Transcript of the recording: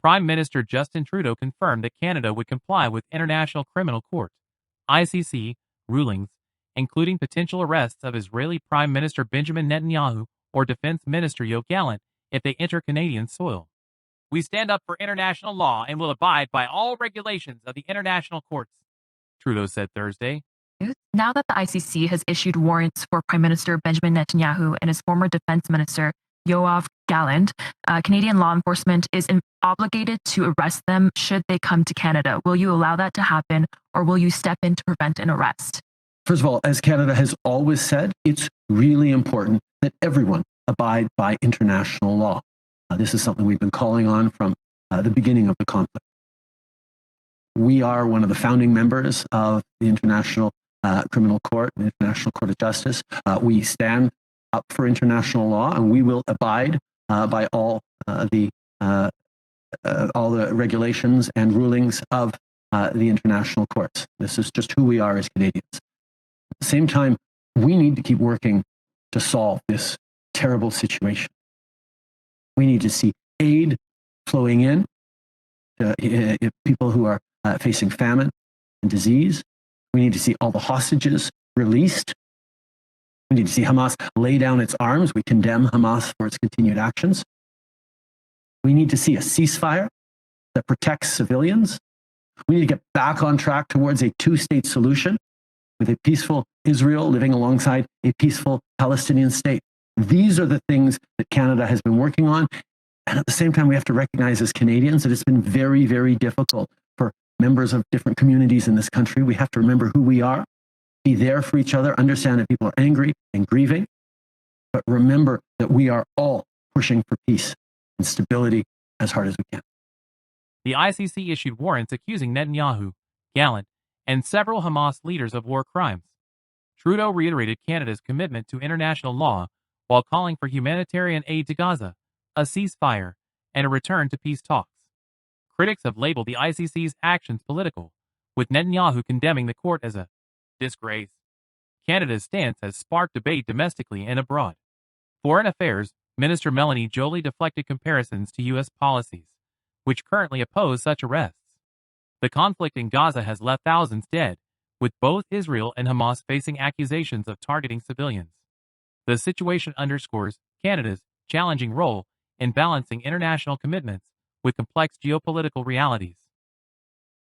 Prime Minister Justin Trudeau confirmed that Canada would comply with International Criminal Court (ICC) rulings, including potential arrests of Israeli Prime Minister Benjamin Netanyahu or Defense Minister Yoav Gallant if they enter Canadian soil. "We stand up for international law and will abide by all regulations of the international courts," Trudeau said Thursday. Now that the ICC has issued warrants for Prime Minister Benjamin Netanyahu and his former Defense Minister Yoav Gallant, Canadian law enforcement is obligated to arrest them should they come to Canada. Will you allow that to happen, or will you step in to prevent an arrest? First of all, as Canada has always said, it's really important that everyone abide by international law. This is something we've been calling on from the beginning of the conflict. We are one of the founding members of the International Criminal Court, the International Court of Justice. We stand up for international law, and we will abide by all the regulations and rulings of the international courts. This is just who we are as Canadians. At the same time, we need to keep working to solve this terrible situation. We need to see aid flowing in to people who are facing famine and disease. We need to see all the hostages released. We need to see Hamas lay down its arms. We condemn Hamas for its continued actions. We need to see a ceasefire that protects civilians. We need to get back on track towards a two-state solution with a peaceful Israel living alongside a peaceful Palestinian state. These are the things that Canada has been working on. And at the same time, we have to recognize as Canadians that it's been very, very difficult for members of different communities in this country. We have to remember who we are, be there for each other, understand that people are angry and grieving, but remember that we are all pushing for peace and stability as hard as we can. The ICC issued warrants accusing Netanyahu, Gallant, and several Hamas leaders of war crimes. Trudeau reiterated Canada's commitment to international law while calling for humanitarian aid to Gaza, a ceasefire, and a return to peace talks. Critics have labeled the ICC's actions political, with Netanyahu condemning the court as a disgrace. Canada's stance has sparked debate domestically and abroad. Foreign Affairs Minister Melanie Joly deflected comparisons to U.S. policies, which currently oppose such arrests. The conflict in Gaza has left thousands dead, with both Israel and Hamas facing accusations of targeting civilians. The situation underscores Canada's challenging role in balancing international commitments with complex geopolitical realities.